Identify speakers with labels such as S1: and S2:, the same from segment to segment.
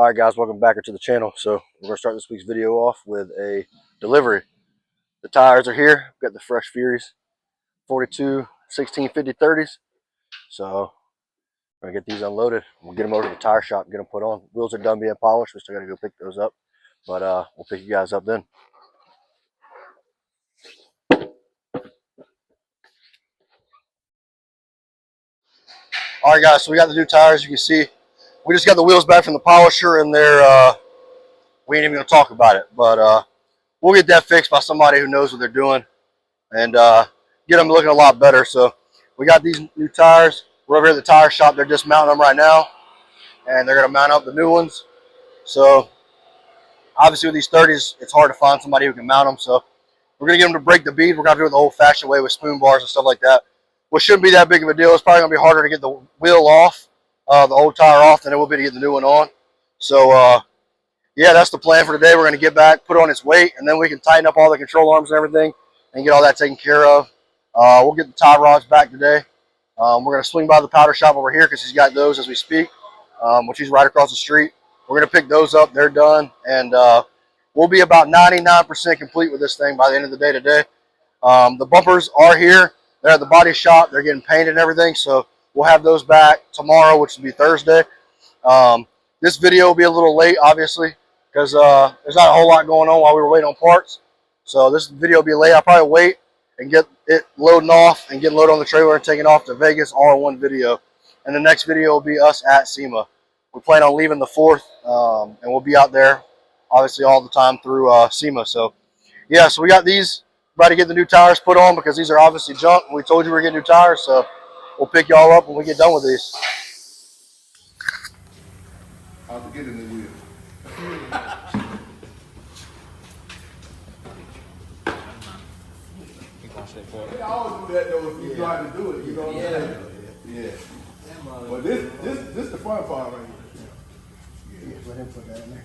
S1: Alright guys, welcome back to the channel. So we're going to start this week's video off with a delivery. The tires are here. We've got the Fresh Furies 42 1650 30s. So we're going to get these unloaded. We'll get them over to the tire shop and get them put on. Wheels are done being polished. We still got to go pick those up. But we'll pick you guys up then. Alright guys, so we got the new tires. You can see we just got the wheels back from the polisher and they're we ain't even going to talk about it. But we'll get that fixed by somebody who knows what they're doing and get them looking a lot better. So we got these new tires. We're over here at the tire shop. They're just mounting them right now, and they're going to mount up the new ones. So obviously with these 30s, it's hard to find somebody who can mount them. So we're going to get them to break the bead. We're going to do it the old-fashioned way with spoon bars and stuff like that, which shouldn't be that big of a deal. It's probably going to be harder to get the wheel off, the old tire off, than it will be to get the new one on. So yeah, that's the plan for today. We're going to get back, put it on its weight, and then we can tighten up all the control arms and everything and get all that taken care of. We'll get the tie rods back today. We're going to swing by the powder shop over here because he's got those as we speak, which he's right across the street. We're going to pick those up. They're done, and we'll be about 99% complete with this thing by the end of the day today. The bumpers are here. They're at the body shop. They're getting painted and everything, so we'll have those back tomorrow, which will be Thursday. This video will be a little late, obviously, because there's not a whole lot going on while we were waiting on parts. So this video will be late. I'll probably wait and get it loading off and getting loaded on the trailer and taking off to Vegas all in one video. And the next video will be us at Sema. We plan on leaving the 4th, and we'll be out there, obviously, all the time through Sema. So, yeah, so we got these, about to get the new tires put on because these are obviously junk. We told you we were getting new tires, so we'll pick y'all up when we get done with these.
S2: I'll get in the wheel. They always do that though if you try to do it, you know what I'm saying? Yeah. Well this the fun part right here. Yeah, let him put that in there.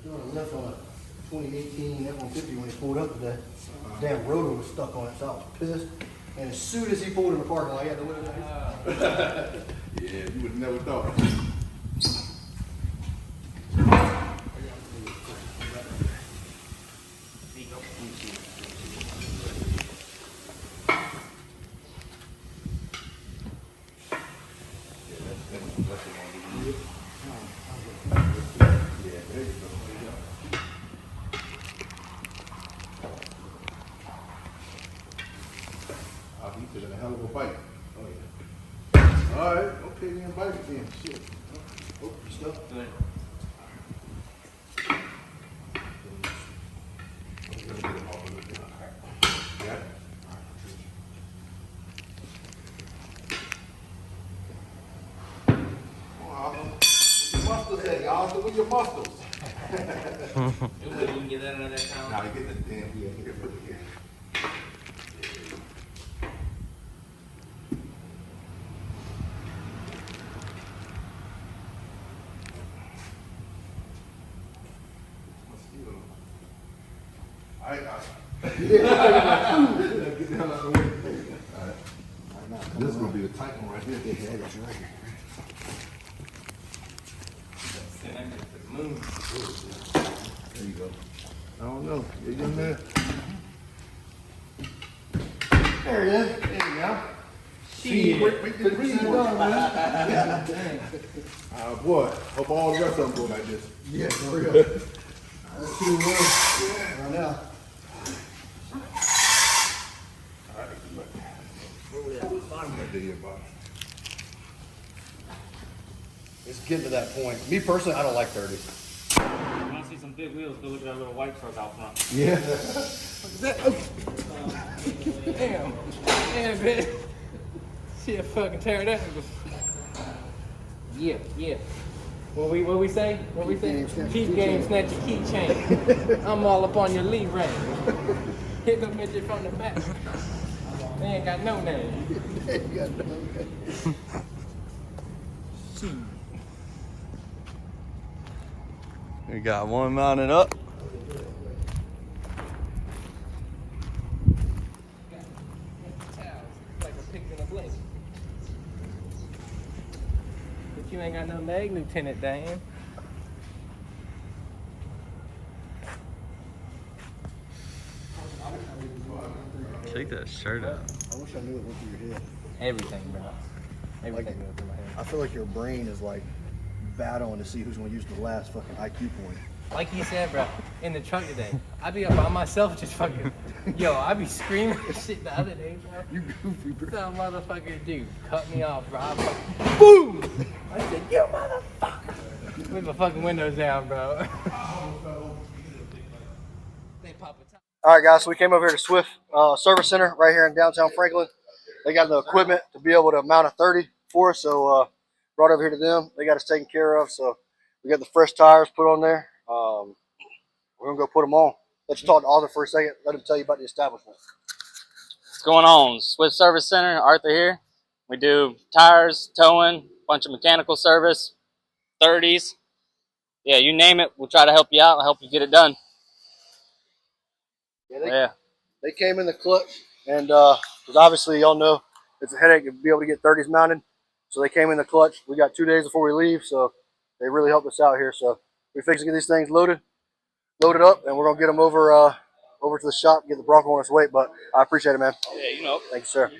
S1: Doing a lift on a 2018 F-150 when he pulled up today. Damn rotor was stuck on it, so I was pissed. And as soon as he pulled in the parking lot, he had to lift it.
S2: Yeah, you would never thought. He put in a hell of a bite. Oh yeah. All right, okay then, bite it then. Shit. Oh, stuff. Good. Y'all, so where's your muscles?
S3: You can get that another time.
S2: Now get the damn here. Put it here. All right. Get down out the way. All right. This is gonna be the tight one right here. Yeah, I got you right here. There you go. I don't know. Get in there. There it is. There you go. See, wait the green one, man. Boy, hope all the rest of them go like this. Yeah, for real. That's too well. Yeah, right now. All right, where we at? Bottom right there, bottom.
S1: It's getting to that point. Me personally, I don't like 30s.
S3: You want to see some big wheels? Go look at that little white truck out front.
S2: Yeah.
S4: Damn. Damn, bitch. Shit, fucking tear that. Yeah, yeah. What we say? Keep game, snatch your keychain. I'm all up on your lead ring. Hit the midget from the back. They ain't got no name.
S2: They ain't got no name.
S1: We got one mounted up.
S4: Like a pig in a blade. You ain't got no leg, Lieutenant Dan.
S3: Take that shirt out.
S1: I wish I knew it went through your head.
S4: Everything, bro. Everything went through my head.
S1: I feel like your brain is like battling to see who's going to use the last fucking IQ point.
S4: Like he said, bro, in the truck today, I be up by myself just fucking, yo, I be screaming shit the other day, bro.
S1: You goofy, bro.
S4: Some motherfucker dude cut me off, bro. I fucking, boom! I said, you motherfucker! With my fucking windows down, bro. They pop a top.
S1: All right, guys, so we came over here to Swift Service Center right here in downtown Franklin. They got the equipment to be able to mount a 30 for us, so brought over here to them. They got us taken care of, so we got the fresh tires put on there. We're going to go put them on. Let's talk to Arthur for a second. Let him tell you about the establishment.
S5: What's going on? Swift Service Center, Arthur here. We do tires, towing, bunch of mechanical service, 30s. Yeah, you name it, we'll try to help you out and help you get it done.
S1: They came in the clutch, and because obviously y'all know it's a headache to be able to get 30s mounted. So they came in the clutch. We got 2 days before we leave, so they really helped us out here. So we fixed to get these things loaded up, and we're gonna get them over to the shop, get the Bronco on its way. But I appreciate it, man.
S5: Yeah, you know.
S1: Thank you, sir.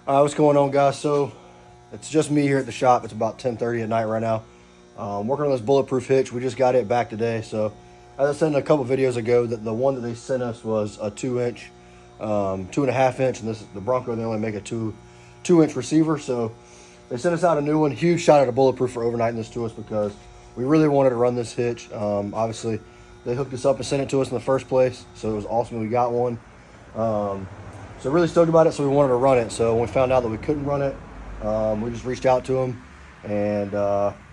S1: What's going on, guys? So it's just me here at the shop. It's about 10:30 at night right now. Working on this bulletproof hitch. We just got it back today. So as I said in a couple videos ago, that the one that they sent us was a 2-inch, 2.5 inch, and the Bronco, they only make a 2-inch receiver. So they sent us out a new one. Huge shout out to Bulletproof for overnighting this to us, because we really wanted to run this hitch. Obviously they hooked us up and sent it to us in the first place, so it was awesome we got one. So really stoked about it, so we wanted to run it. So when we found out that we couldn't run it, we just reached out to them, and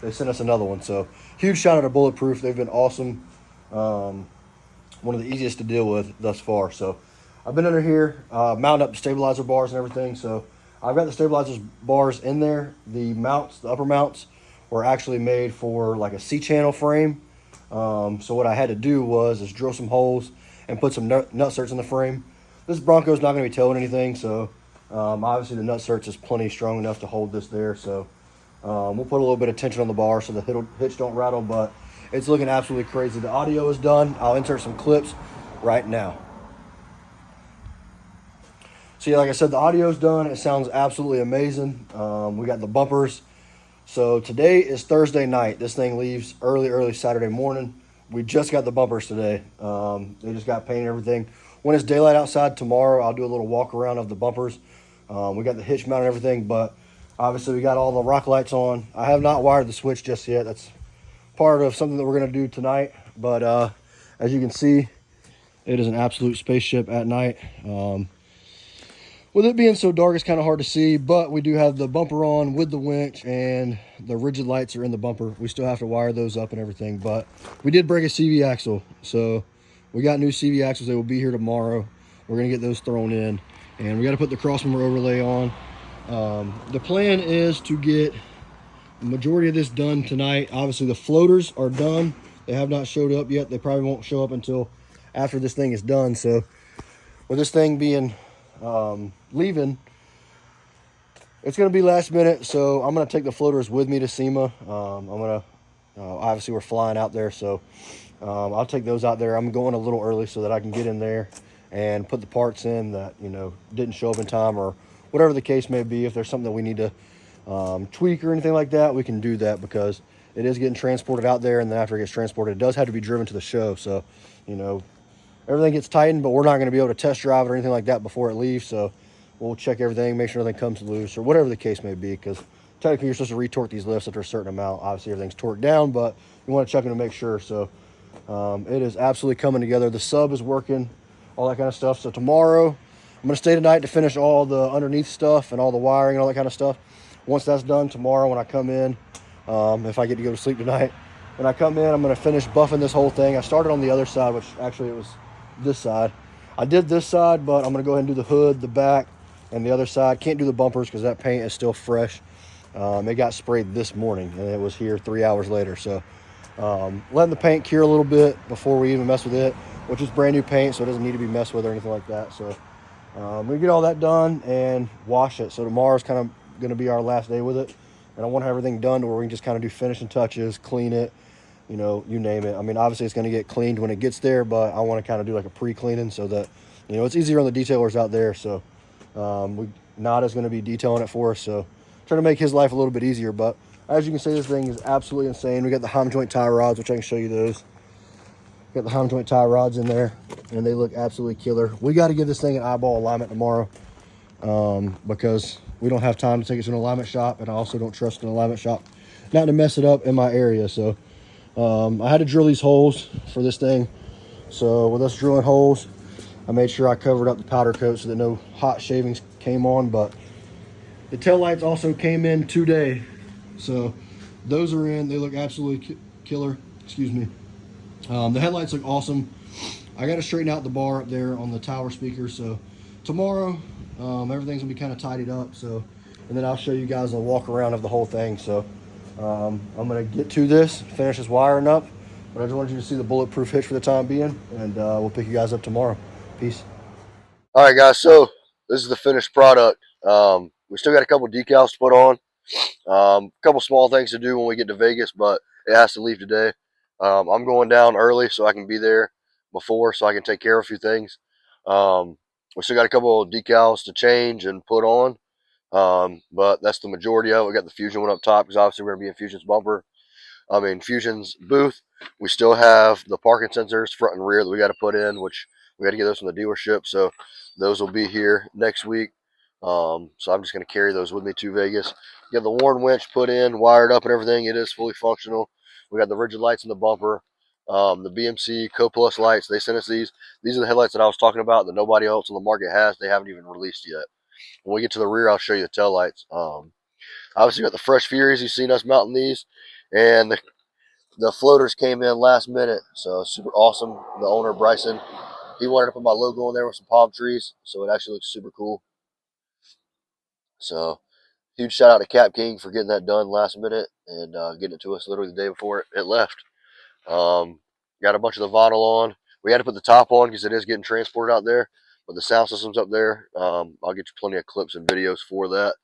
S1: they sent us another one. So huge shout out to Bulletproof. They've been awesome. One of the easiest to deal with thus far. So I've been under here, mounting up the stabilizer bars and everything. So I've got the stabilizer bars in there. The mounts, the upper mounts, were actually made for like a C-channel frame. So what I had to do was drill some holes and put some nut certs in the frame. This Bronco's not going to be towing anything, so obviously the nut certs is plenty strong enough to hold this there. So we'll put a little bit of tension on the bar so the hitch don't rattle, but it's looking absolutely crazy. The audio is done. I'll insert some clips right now. So yeah, like I said, the audio's done. It sounds absolutely amazing. We got the bumpers. So today is Thursday night. This thing leaves early Saturday morning. We just got the bumpers today. They just got painted and everything. When it's daylight outside tomorrow, I'll do a little walk around of the bumpers. We got the hitch mount and everything, but obviously we got all the rock lights on. I have not wired the switch just yet. That's part of something that we're going to do tonight. But as you can see, it is an absolute spaceship at night. With it being so dark, it's kind of hard to see, but we do have the bumper on with the winch, and the rigid lights are in the bumper. We still have to wire those up and everything, but we did break a CV axle, so we got new CV axles. They will be here tomorrow. We're going to get those thrown in, and we got to put the crossmember overlay on. The plan is to get the majority of this done tonight. Obviously, the floaters are done. They have not showed up yet. They probably won't show up until after this thing is done. So with this thing being leaving, it's going to be last minute. So I'm going to take the floaters with me to Sema. I'm going to, obviously we're flying out there, so I'll take those out there. I'm going a little early so that I can get in there and put the parts in that, you know, didn't show up in time, or whatever the case may be. If there's something that we need to tweak or anything like that, we can do that, because it is getting transported out there, and then after it gets transported, it does have to be driven to the show. So, you know, everything gets tightened, but we're not going to be able to test drive it or anything like that before it leaves. So we'll check everything, make sure everything comes loose, or whatever the case may be, because technically you're supposed to retorque these lifts after a certain amount. Obviously everything's torqued down, but you want to check them to make sure. So it is absolutely coming together. The sub is working, all that kind of stuff. So tomorrow I'm going to stay tonight to finish all the underneath stuff and all the wiring and all that kind of stuff. Once that's done, tomorrow when I come in, if I get to go to sleep tonight, when I come in, I'm going to finish buffing this whole thing. I started on the other side, which actually it was this side. I did this side, but I'm going to go ahead and do the hood, the back, and the other side. Can't do the bumpers because that paint is still fresh. It got sprayed this morning, and it was here 3 hours later. So letting the paint cure a little bit before we even mess with it, which is brand new paint, so it doesn't need to be messed with or anything like that. So we get all that done and wash it. So tomorrow's kind of going to be our last day with it. And I want to have everything done to where we can just kind of do finishing touches, clean it, you know, you name it. I mean, obviously it's going to get cleaned when it gets there, but I want to kind of do like a pre-cleaning so that, you know, it's easier on the detailers out there. So Nada's going to be detailing it for us. So trying to make his life a little bit easier. But as you can see, this thing is absolutely insane. We got the Heim joint tie rods, which I can show you those. Got the Heim joint tie rods in there, and they look absolutely killer. We got to give this thing an eyeball alignment tomorrow because we don't have time to take it to an alignment shop, and I also don't trust an alignment shop not to mess it up in my area. So I had to drill these holes for this thing. So with us drilling holes, I made sure I covered up the powder coat so that no hot shavings came on. But the tail lights also came in today, so those are in. They look absolutely killer. Excuse me. The headlights look awesome. I got to straighten out the bar up there on the tower speaker. So tomorrow, everything's gonna be kind of tidied up. So, and then I'll show you guys a walk around of the whole thing. So I'm gonna get to this, finish this wiring up. But I just wanted you to see the bulletproof hitch for the time being, and we'll pick you guys up tomorrow. Peace. All right, guys. So this is the finished product. We still got a couple decals to put on. A couple small things to do when we get to Vegas, but it has to leave today. I'm going down early so I can be there before, so I can take care of a few things. We still got a couple of decals to change and put on, but that's the majority of it. We got the Fusion one up top because obviously we're going to be in Fusion's bumper. Fusion's booth. We still have the parking sensors front and rear that we got to put in, which we got to get those from the dealership. So those will be here next week. So I'm just going to carry those with me to Vegas. Get the Warn winch put in, wired up and everything. It is fully functional. We got the rigid lights in the bumper, the BMC Co Plus lights. They sent us these. These are the headlights that I was talking about that nobody else on the market has. They haven't even released yet. When we get to the rear, I'll show you the tail lights. Obviously, we got the Fresh Furies. You've seen us mounting these. And the floaters came in last minute. So super awesome. The owner, Bryson, he wanted to put my logo in there with some palm trees. So it actually looks super cool. So huge shout out to Cap King for getting that done last minute and getting it to us literally the day before it left. Got a bunch of the vinyl on. We had to put the top on because it is getting transported out there, but the sound system's up there. I'll get you plenty of clips and videos for that.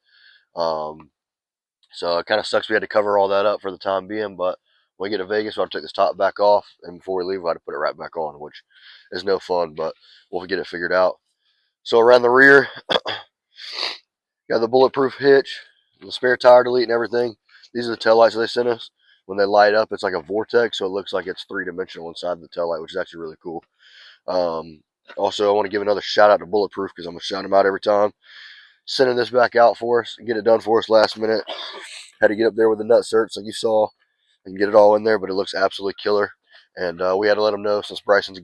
S1: So it kind of sucks we had to cover all that up for the time being, but when we get to Vegas, we'll have to take this top back off, and before we leave, we'll have to put it right back on, which is no fun, but we'll get it figured out. So around the rear, got the bulletproof hitch, the spare tire delete and everything. These are the taillights they sent us. When they light up, it's like a vortex, so it looks like it's three-dimensional inside the taillight, which is actually really cool. Also, I want to give another shout out to Bulletproof because I'm going to shout them out every time. Sending this back out for us and get it done for us last minute. Had to get up there with the nut certs like you saw and get it all in there, but it looks absolutely killer. And we had to let him know since Bryson's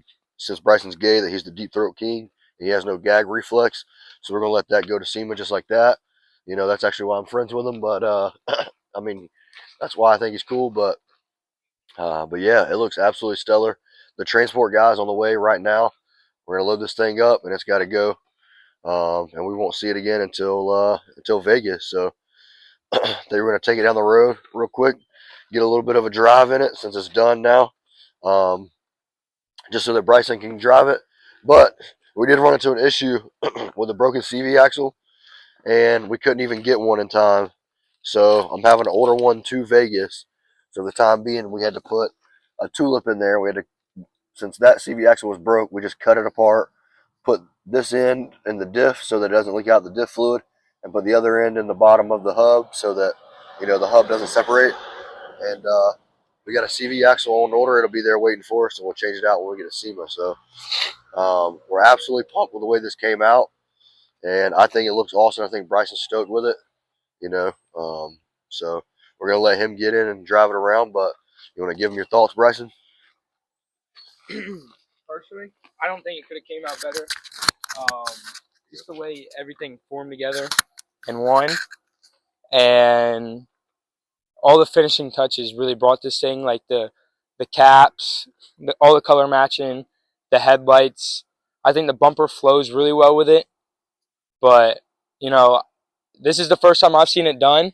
S1: gay that he's the deep throat king. He has no gag reflex, so we're gonna let that go to Sema just like that. You know, that's actually why I'm friends with him. But I mean, that's why I think he's cool. But yeah, it looks absolutely stellar. The transport guy's on the way right now. We're gonna load this thing up and it's got to go. And we won't see it again until Vegas. So they were going to take it down the road real quick, get a little bit of a drive in it since it's done now, just so that Bryson can drive it. But we did run into an issue with a broken CV axle, and we couldn't even get one in time. So I'm having to order one to Vegas. So for the time being, we had to put a tulip in there. We had to, since that CV axle was broke, we just cut it apart, put this end in the diff so that it doesn't leak out the diff fluid, and put the other end in the bottom of the hub so that, you know, the hub doesn't separate. And we got a CV axle on order. It'll be there waiting for us, and we'll change it out when we get a SEMA. So we're absolutely pumped with the way this came out, and I think it looks awesome. I think Bryson's stoked with it, you know. So we're going to let him get in and drive it around, but you want to give him your thoughts, Bryson?
S4: Personally, I don't think it could have came out better.
S6: just the way everything formed together in one, and all the finishing touches really brought this thing, like the caps, all the color matching, the headlights. I think the bumper flows really well with it, but you know, this is the first time I've seen it done,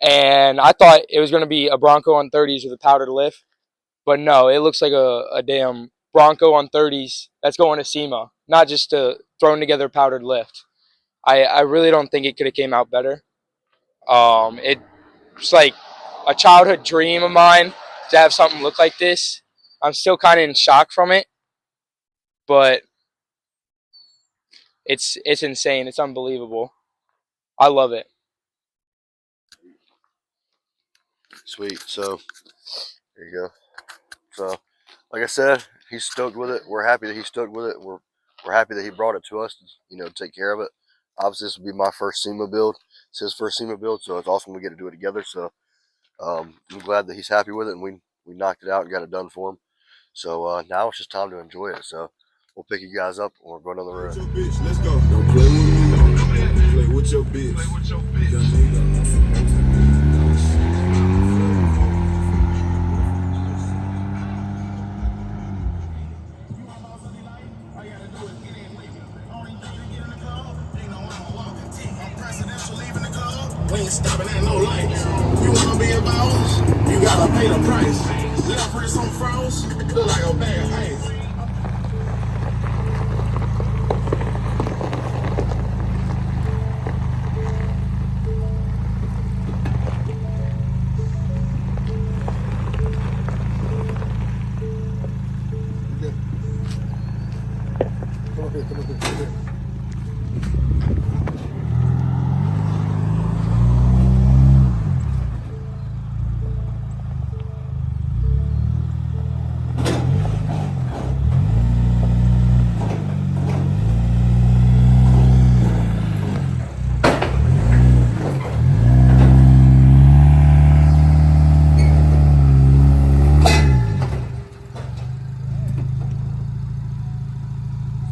S6: and I thought it was going to be a Bronco on 30s with a powdered lift, but no, it looks like a damn Bronco on 30s that's going to SEMA, not just a thrown together powdered lift. I really don't think it could have came out better. It's like a childhood dream of mine to have something look like this. I'm still kind of in shock from it, but it's insane. It's unbelievable. I love it.
S1: Sweet. So there you go. So, like I said, he's stoked with it. We're happy that he's stoked with it. We're happy that he brought it to us, you know, to take care of it. Obviously, this will be my first SEMA build. It's his first SEMA build, so it's awesome we get to do it together. So I'm glad that he's happy with it, and we knocked it out and got it done for him. So now it's just time to enjoy it. So we'll pick you guys up, and we're going on the road.
S2: Let's go. Don't play with me. Play with your bitch. We ain't stopping at no lights. You wanna be a boss? You gotta pay the price. Left wrist on froze, look like a bag of ice. Come up here.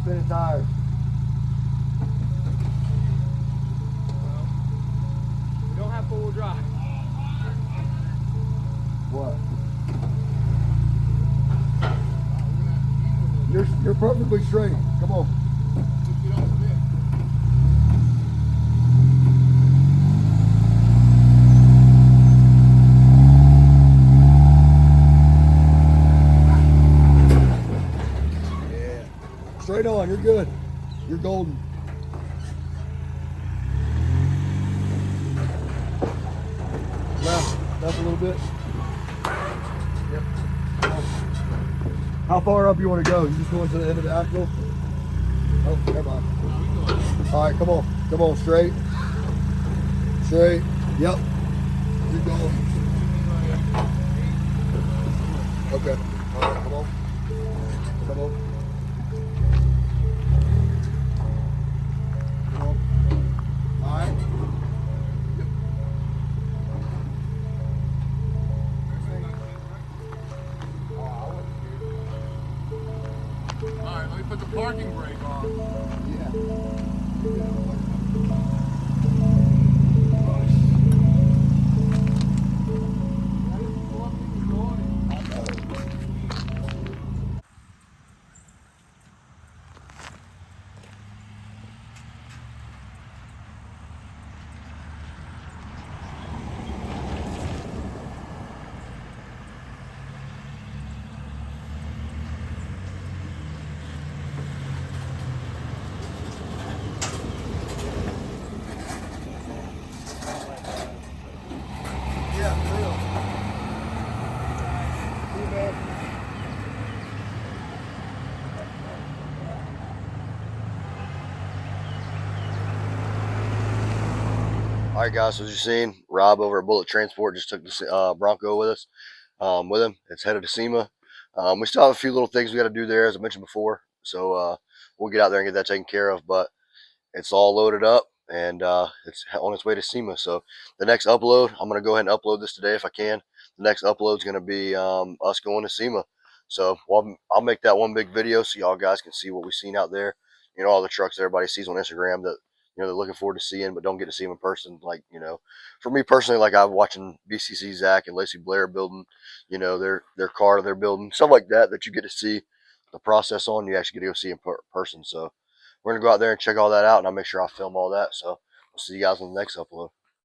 S2: Spinning tires.
S4: We don't have four-wheel drive.
S2: What? You're perfectly straight. Come on. Yeah. Straight on. You're good. You're golden. Left a little bit. Yep. How far up you want to go? You just going to the end of the axle? Oh, never mind. All right, come on. Come on, straight. Straight. Yep. You're going. Okay. All right, come on. Come on. Come on. All right.
S7: Alright, let me put the parking brake on.
S2: Yeah.
S1: All right, guys. So as you've seen, Rob over at Bullet Transport just took the Bronco with us. With him, it's headed to SEMA. We still have a few little things we got to do there, as I mentioned before. So we'll get out there and get that taken care of. But it's all loaded up, and it's on its way to SEMA. So the next upload, I'm going to go ahead and upload this today if I can. The next upload is going to be us going to SEMA. So I'll make that one big video so y'all guys can see what we've seen out there you know, all the trucks that everybody sees on Instagram that, you know, they're looking forward to seeing, but don't get to see them in person. Like, you know, for me personally, like I'm watching BCC Zach and Lacey Blair building, you know, their car they're building, stuff like that, that you get to see the process on, you actually get to go see in person. So we're going to go out there and check all that out, and I'll make sure I film all that. So we'll see you guys on the next upload.